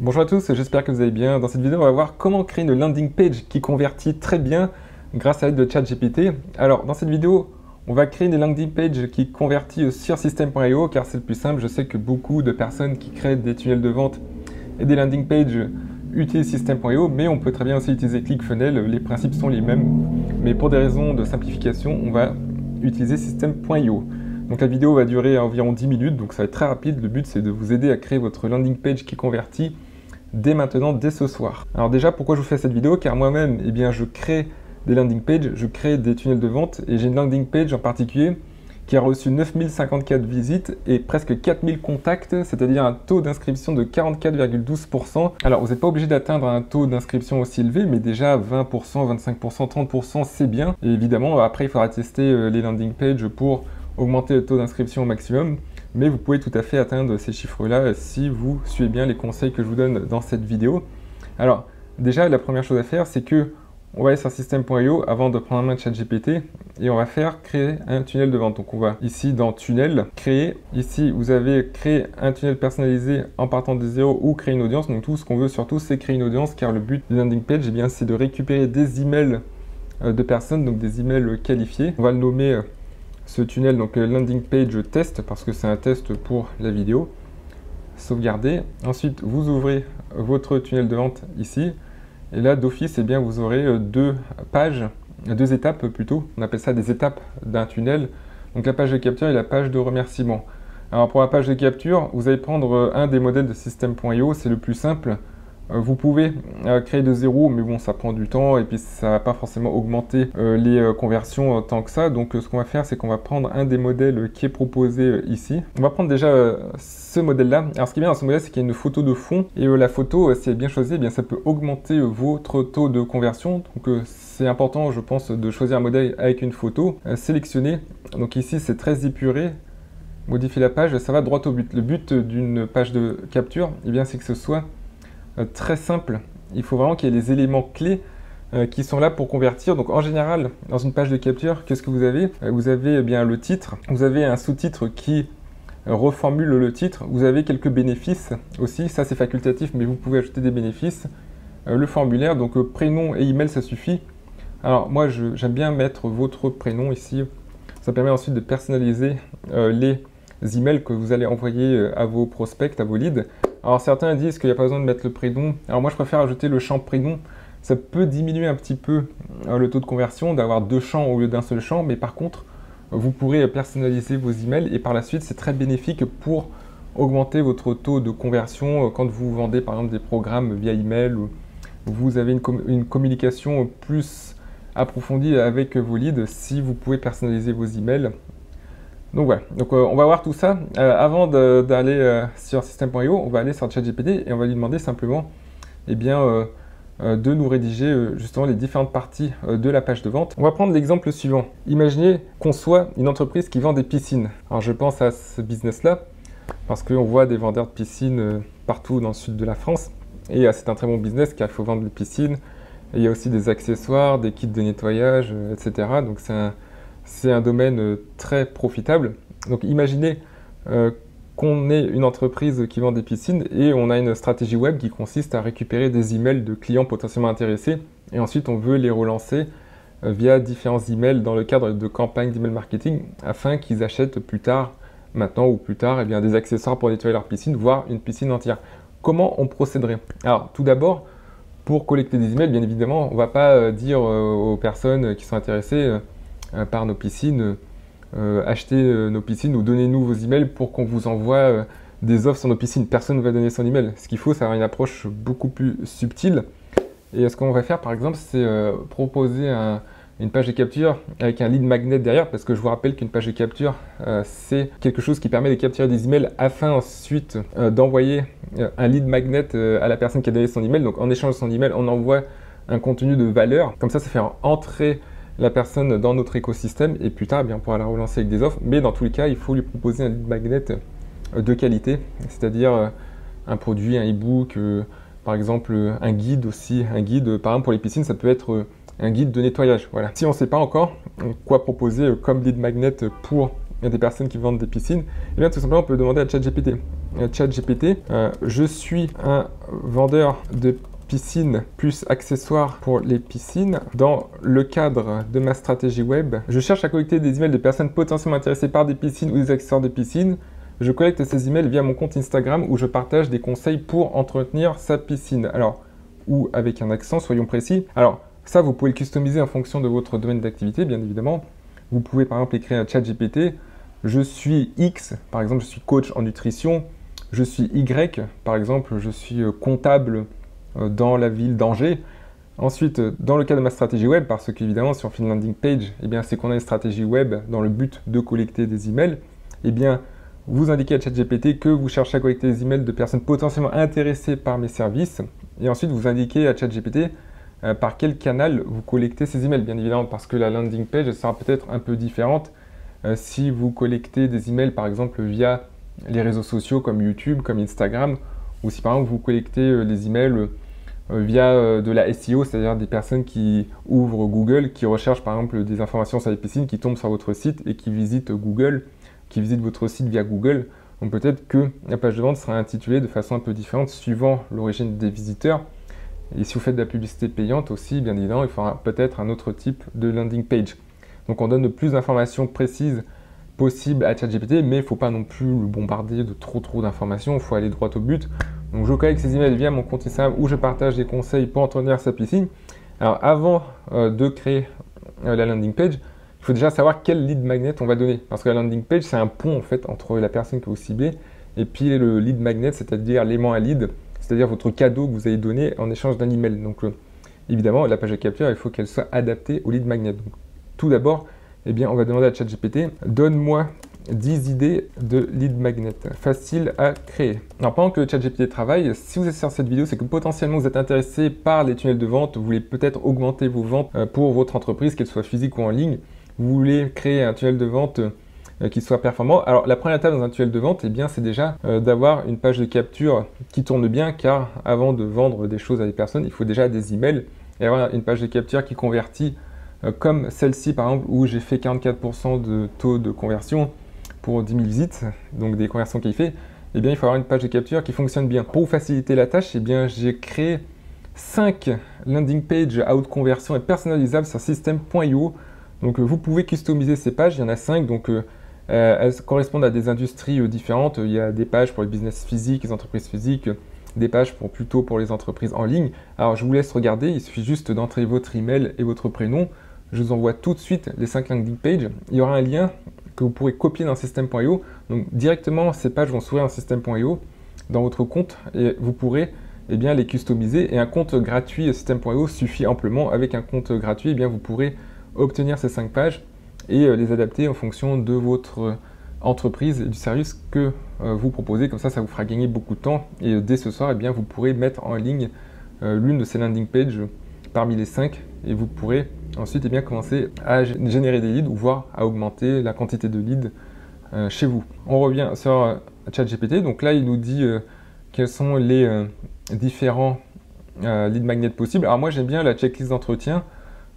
Bonjour à tous, j'espère que vous allez bien. Dans cette vidéo, on va voir comment créer une landing page qui convertit très bien grâce à l'aide de ChatGPT. Alors, dans cette vidéo, on va créer une landing page qui convertit sur System.io car c'est le plus simple. Je sais que beaucoup de personnes qui créent des tunnels de vente et des landing pages utilisent System.io, mais on peut très bien aussi utiliser ClickFunnels. Les principes sont les mêmes, mais pour des raisons de simplification, on va utiliser System.io. Donc la vidéo va durer environ 10 minutes, donc ça va être très rapide. Le but, c'est de vous aider à créer votre landing page qui convertit dès maintenant, dès ce soir. Alors déjà, pourquoi je vous fais cette vidéo? Car moi-même, je crée des landing pages, je crée des tunnels de vente et j'ai une landing page en particulier qui a reçu 9054 visites et presque 4000 contacts, c'est-à-dire un taux d'inscription de 44,12%. Alors, vous n'êtes pas obligé d'atteindre un taux d'inscription aussi élevé, mais déjà 20%, 25%, 30%, c'est bien. Et évidemment, après, il faudra tester les landing pages pour augmenter le taux d'inscription au maximum. Mais vous pouvez tout à fait atteindre ces chiffres-là si vous suivez bien les conseils que je vous donne dans cette vidéo. Alors, déjà, la première chose à faire, c'est que on va aller sur System.io avant de prendre en main ChatGPT et on va faire créer un tunnel de vente. Donc, on va ici dans Tunnel, créer. Ici, vous avez créé un tunnel personnalisé en partant de zéro ou créer une audience. Donc, tout ce qu'on veut surtout, c'est créer une audience car le but du landing page, c'est de récupérer des emails de personnes, donc des emails qualifiés. On va le nommer ce tunnel, donc landing page test, parce que c'est un test pour la vidéo. Sauvegarder. Ensuite, vous ouvrez votre tunnel de vente ici. Et là, d'office, vous aurez deux étapes plutôt. On appelle ça des étapes d'un tunnel. Donc la page de capture et la page de remerciement. Alors pour la page de capture, vous allez prendre un des modèles de System.io, c'est le plus simple. Vous pouvez créer de zéro, mais bon, ça prend du temps et puis ça ne va pas forcément augmenter les conversions tant que ça. Donc ce qu'on va faire, c'est qu'on va prendre un des modèles qui est proposé ici. On va prendre déjà ce modèle-là. Alors ce qui est bien dans ce modèle, c'est qu'il y a une photo de fond. Et la photo, si elle est bien choisie, ça peut augmenter votre taux de conversion. Donc c'est important, je pense, de choisir un modèle avec une photo. Sélectionner. Donc ici, c'est très épuré. Modifier la page, ça va droit au but. Le but d'une page de capture, c'est que ce soit très simple. Il faut vraiment qu'il y ait les éléments clés qui sont là pour convertir. Donc en général, dans une page de capture, qu'est-ce que vous avez? Vous avez le titre, vous avez un sous-titre qui reformule le titre, vous avez quelques bénéfices aussi, ça c'est facultatif, mais vous pouvez ajouter des bénéfices. Le formulaire, donc prénom et email, ça suffit. Alors moi, j'aime bien mettre votre prénom ici. Ça permet ensuite de personnaliser les emails que vous allez envoyer à vos prospects, à vos leads. Alors certains disent qu'il n'y a pas besoin de mettre le prénom. Alors moi je préfère ajouter le champ prénom. Ça peut diminuer un petit peu le taux de conversion d'avoir deux champs au lieu d'un seul champ, mais par contre vous pourrez personnaliser vos emails et par la suite c'est très bénéfique pour augmenter votre taux de conversion quand vous vendez par exemple des programmes via email ou vous avez une communication plus approfondie avec vos leads si vous pouvez personnaliser vos emails. Donc voilà, on va voir tout ça. Avant d'aller sur System.io, on va aller sur ChatGPT et on va lui demander simplement de nous rédiger justement les différentes parties de la page de vente. On va prendre l'exemple suivant. Imaginez qu'on soit une entreprise qui vend des piscines. Alors je pense à ce business-là parce qu'on voit des vendeurs de piscines partout dans le sud de la France et c'est un très bon business car il faut vendre des piscines. Et il y a aussi des accessoires, des kits de nettoyage, etc. Donc c'est un domaine très profitable. Donc imaginez qu'on est une entreprise qui vend des piscines et on a une stratégie web qui consiste à récupérer des emails de clients potentiellement intéressés et ensuite on veut les relancer via différents emails dans le cadre de campagnes d'email marketing afin qu'ils achètent plus tard, maintenant ou plus tard, des accessoires pour nettoyer leur piscine, voire une piscine entière. Comment on procéderait? Alors tout d'abord, pour collecter des emails, bien évidemment, on ne va pas dire aux personnes qui sont intéressées par nos piscines, achetez nos piscines ou donnez-nous vos emails pour qu'on vous envoie des offres sur nos piscines. Personne ne va donner son email. Ce qu'il faut, c'est avoir une approche beaucoup plus subtile. Et ce qu'on va faire, par exemple, c'est proposer une page de capture avec un lead magnet derrière, parce que je vous rappelle qu'une page de capture, c'est quelque chose qui permet de capturer des emails afin ensuite d'envoyer un lead magnet à la personne qui a donné son email. Donc en échange de son email, on envoie un contenu de valeur. Comme ça fait entrer la personne dans notre écosystème et plus tard, on pourra la relancer avec des offres. Mais dans tous les cas, il faut lui proposer un lead magnet de qualité, c'est-à-dire un produit, un e-book, par exemple un guide aussi. Un guide, par exemple pour les piscines, ça peut être un guide de nettoyage. Voilà. Si on ne sait pas encore quoi proposer comme lead magnet pour des personnes qui vendent des piscines, tout simplement on peut demander à ChatGPT. ChatGPT. Je suis un vendeur de piscine plus accessoires pour les piscines. Dans le cadre de ma stratégie web, je cherche à collecter des emails de personnes potentiellement intéressées par des piscines ou des accessoires de piscine. Je collecte ces emails via mon compte Instagram où je partage des conseils pour entretenir sa piscine. Alors, ou avec un accent, soyons précis. Alors, ça, vous pouvez le customiser en fonction de votre domaine d'activité, bien évidemment. Vous pouvez par exemple écrire un ChatGPT. Je suis X, par exemple, je suis coach en nutrition. Je suis Y, par exemple, je suis comptable dans la ville d'Angers. Ensuite, dans le cas de ma stratégie web, parce qu'évidemment, si on fait une landing page, eh bien, c'est qu'on a une stratégie web dans le but de collecter des emails. Eh bien, vous indiquez à ChatGPT que vous cherchez à collecter des emails de personnes potentiellement intéressées par mes services. Et ensuite, vous indiquez à ChatGPT par quel canal vous collectez ces emails, bien évidemment, parce que la landing page sera peut-être un peu différente si vous collectez des emails, par exemple, via les réseaux sociaux comme YouTube, comme Instagram, ou si par exemple vous collectez les emails via de la SEO, c'est-à-dire des personnes qui ouvrent Google, qui recherchent par exemple des informations sur les piscines, qui tombent sur votre site et qui visitent Google, qui visitent votre site via Google. Donc peut-être que la page de vente sera intitulée de façon un peu différente suivant l'origine des visiteurs. Et si vous faites de la publicité payante aussi, bien évidemment, il faudra peut-être un autre type de landing page. Donc on donne le plus d'informations précises possible à ChatGPT, mais il ne faut pas non plus le bombarder de trop d'informations, il faut aller droit au but. Donc je collecte ces emails via mon compte Instagram où je partage des conseils pour entretenir sa piscine. Alors avant de créer la landing page, il faut déjà savoir quel lead magnet on va donner. Parce que la landing page, c'est un pont en fait entre la personne que vous ciblez et puis le lead magnet, c'est-à-dire l'aimant à lead, c'est-à-dire votre cadeau que vous allez donner en échange d'un email. Donc évidemment, la page de capture, il faut qu'elle soit adaptée au lead magnet. Donc, tout d'abord, eh bien, on va demander à ChatGPT, donne-moi 10 idées de lead magnet facile à créer. Alors pendant que ChatGPT travaille, si vous êtes sur cette vidéo, c'est que potentiellement vous êtes intéressé par les tunnels de vente, vous voulez peut-être augmenter vos ventes pour votre entreprise, qu'elle soit physique ou en ligne, vous voulez créer un tunnel de vente qui soit performant. Alors la première étape dans un tunnel de vente, eh bien, c'est déjà d'avoir une page de capture qui tourne bien, car avant de vendre des choses à des personnes, il faut déjà des emails et avoir une page de capture qui convertit comme celle-ci par exemple où j'ai fait 44% de taux de conversion pour 10 000 visites, donc des conversions qualifiées, eh bien il faut avoir une page de capture qui fonctionne bien. Pour vous faciliter la tâche, eh bien j'ai créé 5 landing pages à haute conversion et personnalisables sur system.io. Donc vous pouvez customiser ces pages, il y en a 5, donc elles correspondent à des industries différentes. Il y a des pages pour les business physiques, les entreprises physiques, des pages plutôt pour les entreprises en ligne. Alors je vous laisse regarder, il suffit juste d'entrer votre email et votre prénom. Je vous envoie tout de suite les 5 landing pages. Il y aura un lien que vous pourrez copier dans system.io. Donc directement, ces pages vont s'ouvrir dans system.io dans votre compte et vous pourrez bien, les customiser. Et un compte gratuit system.io suffit amplement. Avec un compte gratuit, vous pourrez obtenir ces 5 pages et les adapter en fonction de votre entreprise et du service que vous proposez. Comme ça vous fera gagner beaucoup de temps. Et dès ce soir, vous pourrez mettre en ligne l'une de ces landing pages parmi les 5 et vous pourrez ensuite commencer à générer des leads ou voire à augmenter la quantité de leads chez vous. On revient sur ChatGPT. Donc là, il nous dit quels sont les différents lead magnets possibles. Alors moi, j'aime bien la checklist d'entretien.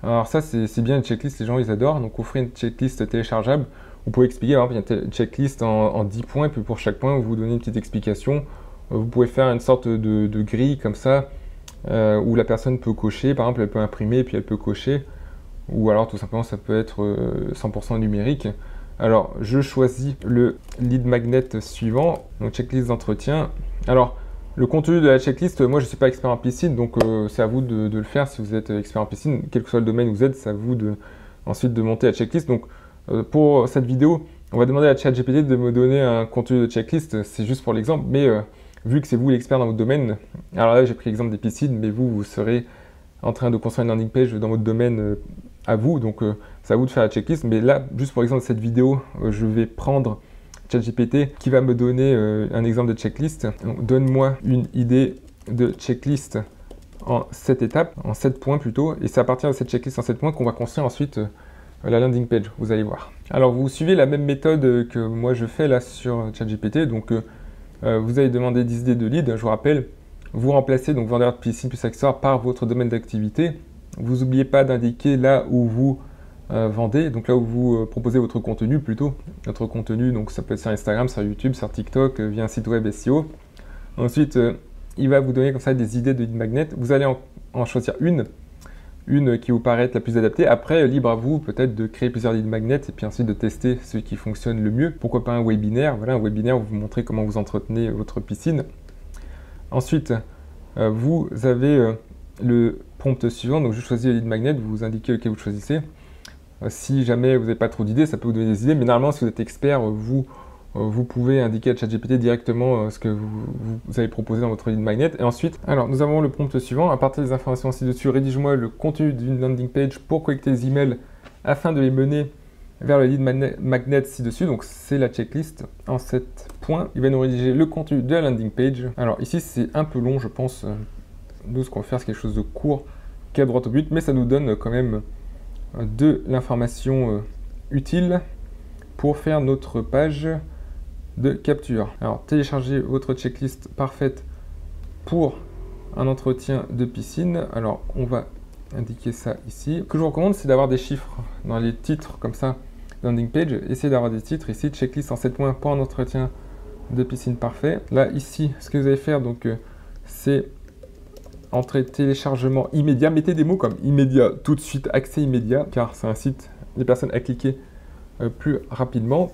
Alors ça, c'est bien une checklist, les gens, ils adorent. Donc offrez une checklist téléchargeable. Vous pouvez expliquer, il y a une checklist en 10 points, puis pour chaque point, vous donnez une petite explication. Vous pouvez faire une sorte de grille comme ça, où la personne peut cocher. Par exemple, elle peut imprimer, puis elle peut cocher. Ou alors tout simplement ça peut être 100% numérique. Alors je choisis le lead magnet suivant, donc checklist d'entretien. Alors le contenu de la checklist, moi je ne suis pas expert en piscine, donc c'est à vous de le faire si vous êtes expert en piscine, quel que soit le domaine où vous êtes, c'est à vous ensuite de monter la checklist. Donc pour cette vidéo, on va demander à ChatGPT de me donner un contenu de checklist, c'est juste pour l'exemple, mais vu que c'est vous l'expert dans votre domaine, alors là j'ai pris l'exemple des piscines, mais vous serez en train de construire une landing page dans votre domaine à vous, donc c'est à vous de faire la checklist. Mais là, juste pour l'exemple de cette vidéo, je vais prendre ChatGPT qui va me donner un exemple de checklist. Donne-moi une idée de checklist en 7 étapes, en 7 points plutôt, et c'est à partir de cette checklist en 7 points qu'on va construire ensuite la landing page, vous allez voir. Alors vous suivez la même méthode que moi je fais là sur ChatGPT, donc vous allez demander 10 idées de lead, je vous rappelle, vous remplacez donc vendeur de piscine plus accessoires par votre domaine d'activité. Vous n'oubliez pas d'indiquer là où vous vendez, donc là où vous proposez votre contenu plutôt. Votre contenu, donc ça peut être sur Instagram, sur YouTube, sur TikTok, via un site web SEO. Ensuite, il va vous donner comme ça des idées de lead magnet. Vous allez en choisir une qui vous paraît être la plus adaptée. Après, libre à vous peut-être de créer plusieurs lead magnets et puis ensuite de tester celui qui fonctionne le mieux. Pourquoi pas un webinaire? Voilà, un webinaire où vous montrez comment vous entretenez votre piscine. Ensuite, vous avez le prompt suivant. Donc, je choisis le lead magnet, vous indiquez lequel vous choisissez. Si jamais vous n'avez pas trop d'idées, ça peut vous donner des idées. Mais normalement, si vous êtes expert, vous pouvez indiquer à ChatGPT directement ce que vous avez proposé dans votre lead magnet. Et ensuite, alors nous avons le prompt suivant. À partir des informations ci-dessus, rédige-moi le contenu d'une landing page pour collecter les emails afin de les mener vers le lead magnet ci-dessus. Donc c'est la checklist en 7 points. Il va nous rédiger le contenu de la landing page. Alors ici, c'est un peu long, je pense. Nous, ce qu'on va faire, c'est quelque chose de court qui a droit au but, mais ça nous donne quand même de l'information utile pour faire notre page de capture. Alors, téléchargez votre checklist parfaite pour un entretien de piscine. Alors, on va indiquer ça ici. Ce que je vous recommande, c'est d'avoir des chiffres dans les titres comme ça, landing page. Essayez d'avoir des titres ici, checklist en 7 points pour un entretien de piscine parfait. Là, ici, ce que vous allez faire, donc, c'est entrer téléchargement immédiat. Mettez des mots comme immédiat, tout de suite, accès immédiat, car c'est un site, les personnes à cliquer plus rapidement.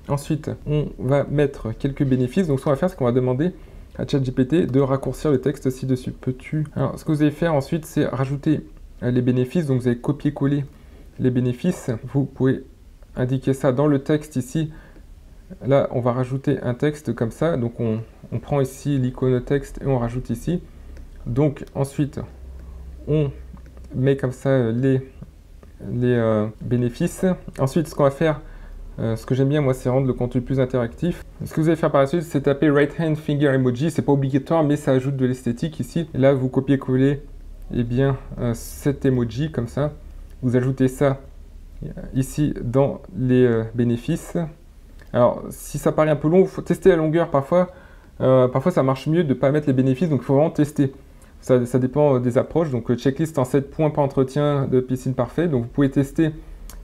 Ensuite, on va mettre quelques bénéfices. Donc, ce qu'on va faire, c'est qu'on va demander à ChatGPT de raccourcir le texte ci-dessus. Peux-tu... Alors, ce que vous allez faire ensuite, c'est rajouter les bénéfices. Donc, vous allez copier-coller les bénéfices. Vous pouvez indiquer ça dans le texte ici. Là, on va rajouter un texte comme ça. Donc, on prend ici l'icône texte et on rajoute ici. Donc, ensuite, on met comme ça les bénéfices. Ensuite, ce qu'on va faire, ce que j'aime bien, moi, c'est rendre le contenu plus interactif. Ce que vous allez faire par la suite, c'est taper right hand finger emoji. C'est pas obligatoire, mais ça ajoute de l'esthétique ici. Et là, vous copiez-collez cet emoji comme ça. Vous ajoutez ça ici dans les bénéfices. Alors, si ça paraît un peu long, il faut tester la longueur parfois. Parfois, ça marche mieux de ne pas mettre les bénéfices, donc il faut vraiment tester. Ça dépend des approches. Donc, checklist en 7 points par entretien de piscine parfait. Donc, vous pouvez tester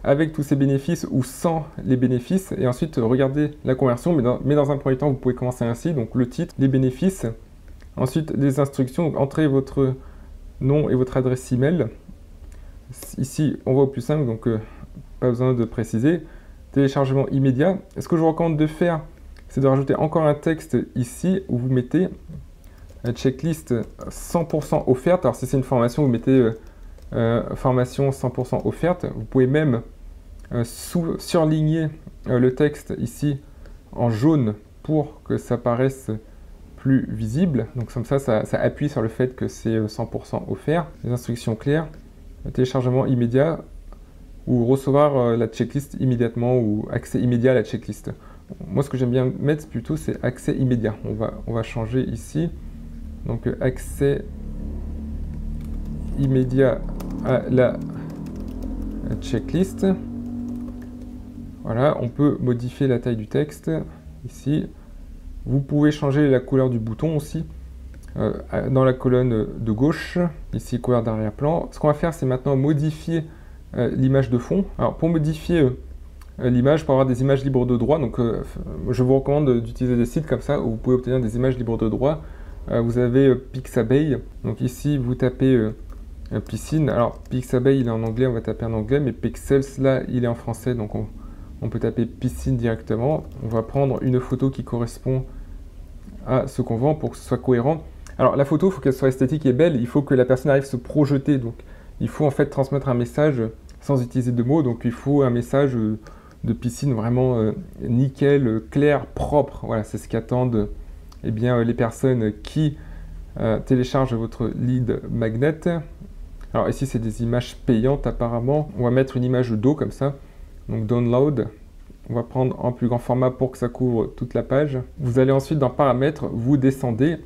avec tous ces bénéfices ou sans les bénéfices. Et ensuite, regardez la conversion. Mais dans un premier temps, vous pouvez commencer ainsi. Donc, le titre, les bénéfices. Ensuite, les instructions. Donc, entrez votre nom et votre adresse email. Ici, on va au plus simple. Donc, pas besoin de préciser. Téléchargement immédiat. Ce que je vous recommande de faire, c'est de rajouter encore un texte ici où vous mettez checklist 100% offerte. Alors si c'est une formation, vous mettez formation 100% offerte. Vous pouvez même surligner le texte ici en jaune pour que ça paraisse plus visible. Donc comme ça appuie sur le fait que c'est 100% offert. Les instructions claires, téléchargement immédiat ou recevoir la checklist immédiatement ou accès immédiat à la checklist. Moi, ce que j'aime bien mettre plutôt, c'est accès immédiat. On va changer ici. Donc, accès immédiat à la checklist. Voilà, on peut modifier la taille du texte ici. Vous pouvez changer la couleur du bouton aussi dans la colonne de gauche. Ici, couleur d'arrière-plan. Ce qu'on va faire, c'est maintenant modifier l'image de fond. Alors, pour modifier l'image, pour avoir des images libres de droit, donc je vous recommande d'utiliser des sites comme ça où vous pouvez obtenir des images libres de droit. Vous avez Pixabay, donc ici vous tapez piscine. Alors Pixabay il est en anglais, on va taper en anglais, mais Pexels là il est en français, donc on peut taper piscine directement. On va prendre une photo qui correspond à ce qu'on vend pour que ce soit cohérent. Alors la photo, il faut qu'elle soit esthétique et belle, il faut que la personne arrive à se projeter, donc il faut en fait transmettre un message sans utiliser de mots, donc il faut un message de piscine vraiment nickel, clair, propre. Voilà, c'est ce qu'attendent les personnes qui téléchargent votre lead magnet. Alors ici, c'est des images payantes apparemment. On va mettre une image d'eau comme ça. Donc download. On va prendre en plus grand format pour que ça couvre toute la page. Vous allez ensuite dans paramètres, vous descendez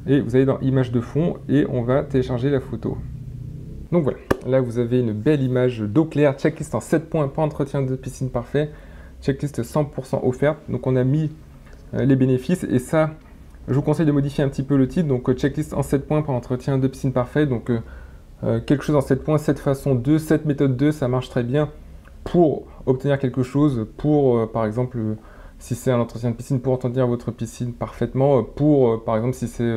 et vous allez dans images de fond et on va télécharger la photo. Donc voilà, là vous avez une belle image d'eau claire, checklist en 7 points pour entretien de piscine parfait, checklist 100% offerte. Donc on a mis les bénéfices et ça, je vous conseille de modifier un petit peu le titre. Donc checklist en 7 points pour entretien de piscine parfait. Donc quelque chose en 7 points, cette façon 2, cette méthode 2, ça marche très bien pour obtenir quelque chose, pour par exemple, si c'est un entretien de piscine, pour entretenir votre piscine parfaitement, pour par exemple si c'est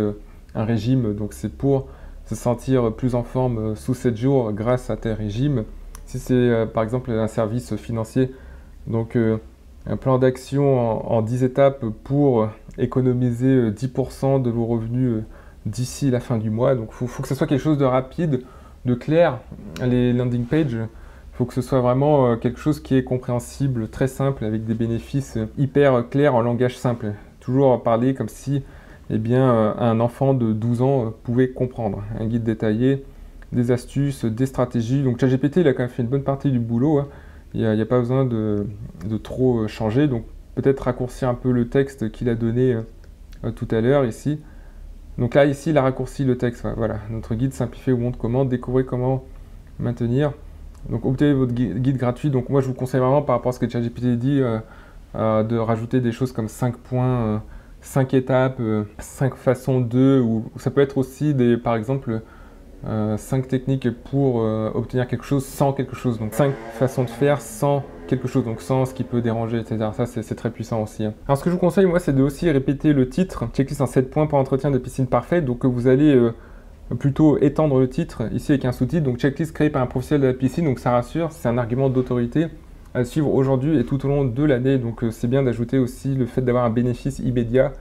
un régime, donc c'est pour se sentir plus en forme sous 7 jours grâce à tel régime. Si c'est par exemple un service financier, donc un plan d'action en 10 étapes pour économiser 10% de vos revenus d'ici la fin du mois. Donc il faut que ce soit quelque chose de rapide, de clair. Les landing pages, il faut que ce soit vraiment quelque chose qui est compréhensible, très simple, avec des bénéfices hyper clairs en langage simple. Toujours parler comme si un enfant de 12 ans pouvait comprendre. Un guide détaillé, des astuces, des stratégies. Donc ChatGPT, il a quand même fait une bonne partie du boulot, hein. Il n'y a pas besoin de trop changer. Donc peut-être raccourcir un peu le texte qu'il a donné tout à l'heure ici. Donc là, ici, il a raccourci le texte. Voilà, notre guide simplifié vous montre comment, découvrez comment maintenir. Donc obtenez votre guide gratuit. Donc moi, je vous conseille vraiment par rapport à ce que ChatGPT dit, de rajouter des choses comme 5 points, 5 étapes, 5 façons de, ou ça peut être aussi par exemple, 5 techniques pour obtenir quelque chose sans quelque chose. Donc 5 façons de faire sans quelque chose, donc sans ce qui peut déranger, etc. Ça, c'est très puissant aussi, hein. Alors ce que je vous conseille, moi, c'est de aussi répéter le titre. Checklist en 7 points pour entretien de piscine parfaite. Donc vous allez plutôt étendre le titre ici avec un sous-titre. Donc checklist créé par un professionnel de la piscine. Donc ça rassure, c'est un argument d'autorité à suivre aujourd'hui et tout au long de l'année. Donc c'est bien d'ajouter aussi le fait d'avoir un bénéfice immédiat,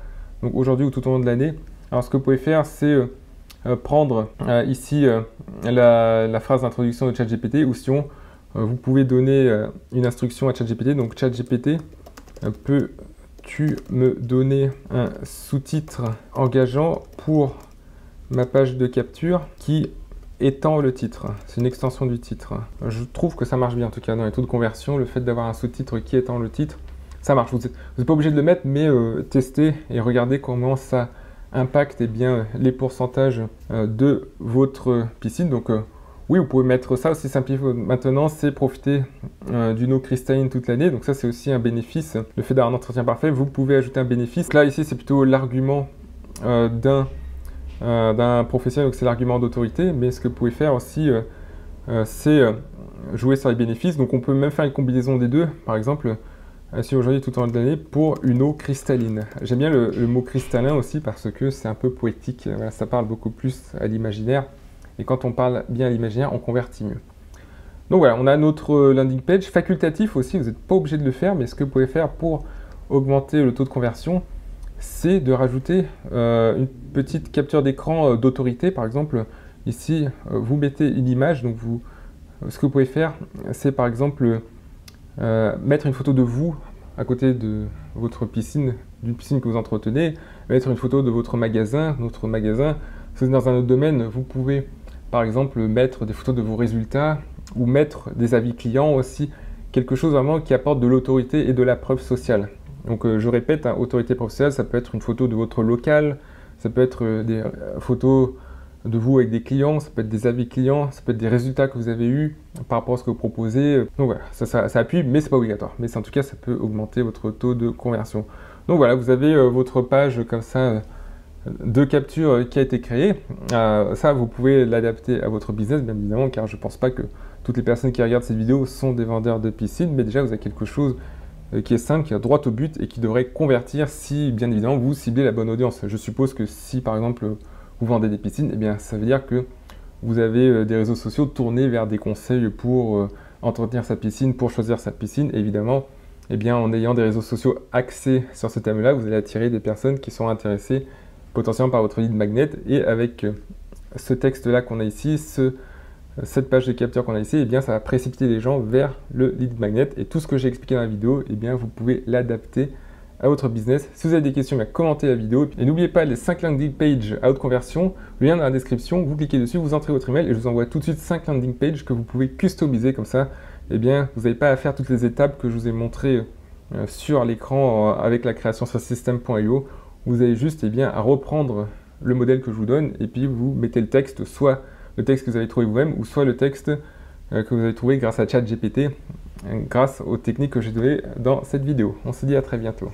donc aujourd'hui ou tout au long de l'année. Alors ce que vous pouvez faire, c'est prendre ici la phrase d'introduction de ChatGPT, ou sinon vous pouvez donner une instruction à ChatGPT. Donc ChatGPT, peux-tu me donner un sous-titre engageant pour ma page de capture qui étend le titre? C'est une extension du titre. Je trouve que ça marche bien, en tout cas dans les taux de conversion, le fait d'avoir un sous-titre qui étend le titre, ça marche. Vous n'êtes pas obligé de le mettre, mais testez et regardez comment ça impacte les pourcentages de votre piscine. Donc oui, vous pouvez mettre ça aussi simplifié. Maintenant, c'est profiter d'une eau cristalline toute l'année. Donc ça, c'est aussi un bénéfice. Le fait d'avoir un entretien parfait, vous pouvez ajouter un bénéfice. Là, ici, c'est plutôt l'argument d'un professionnel, donc c'est l'argument d'autorité. Mais ce que vous pouvez faire aussi, c'est jouer sur les bénéfices. Donc on peut même faire une combinaison des deux. Par exemple, si aujourd'hui tout au long de l'année pour une eau cristalline. J'aime bien le mot cristallin aussi parce que c'est un peu poétique. Voilà, ça parle beaucoup plus à l'imaginaire. Et quand on parle bien à l'imaginaire, on convertit mieux. Donc voilà, on a notre landing page facultatif aussi. Vous n'êtes pas obligé de le faire, mais ce que vous pouvez faire pour augmenter le taux de conversion, c'est de rajouter une petite capture d'écran d'autorité. Par exemple, ici, vous mettez une image. Donc ce que vous pouvez faire, c'est par exemple mettre une photo de vous à côté de votre piscine, d'une piscine que vous entretenez, mettre une photo de votre magasin, notre magasin. Si vous êtes dans un autre domaine, vous pouvez par exemple mettre des photos de vos résultats ou mettre des avis clients aussi, quelque chose vraiment qui apporte de l'autorité et de la preuve sociale. Donc je répète, hein, autorité professionnelle, ça peut être une photo de votre local, ça peut être des photos de vous avec des clients, ça peut être des avis clients, ça peut être des résultats que vous avez eus par rapport à ce que vous proposez. Donc voilà, ça appuie, mais c'est pas obligatoire. Mais en tout cas, ça peut augmenter votre taux de conversion. Donc voilà, vous avez votre page comme ça de capture qui a été créée. Ça, vous pouvez l'adapter à votre business, bien évidemment, car je ne pense pas que toutes les personnes qui regardent cette vidéo sont des vendeurs de piscine, mais déjà, vous avez quelque chose qui est simple, qui est droit au but et qui devrait convertir si, bien évidemment, vous ciblez la bonne audience. Je suppose que si, par exemple, vous vendez des piscines, eh bien, ça veut dire que vous avez des réseaux sociaux tournés vers des conseils pour entretenir sa piscine, pour choisir sa piscine. Évidemment, eh bien, en ayant des réseaux sociaux axés sur ce thème-là, vous allez attirer des personnes qui sont intéressées potentiellement par votre lead magnet. Et avec ce texte-là qu'on a ici, cette page de capture qu'on a ici, eh bien, ça va précipiter les gens vers le lead magnet. Et tout ce que j'ai expliqué dans la vidéo, eh bien, vous pouvez l'adapter à votre business. Si vous avez des questions, commentez la vidéo. Et n'oubliez pas les 5 landing pages à haute conversion. Le lien dans la description, vous cliquez dessus, vous entrez votre email et je vous envoie tout de suite 5 landing pages que vous pouvez customiser comme ça. Eh bien, vous n'avez pas à faire toutes les étapes que je vous ai montrées sur l'écran avec la création sur system.io. Vous avez juste à reprendre le modèle que je vous donne et puis vous mettez le texte, soit le texte que vous avez trouvé vous-même ou soit le texte que vous avez trouvé grâce à ChatGPT, grâce aux techniques que j'ai données dans cette vidéo. On se dit à très bientôt.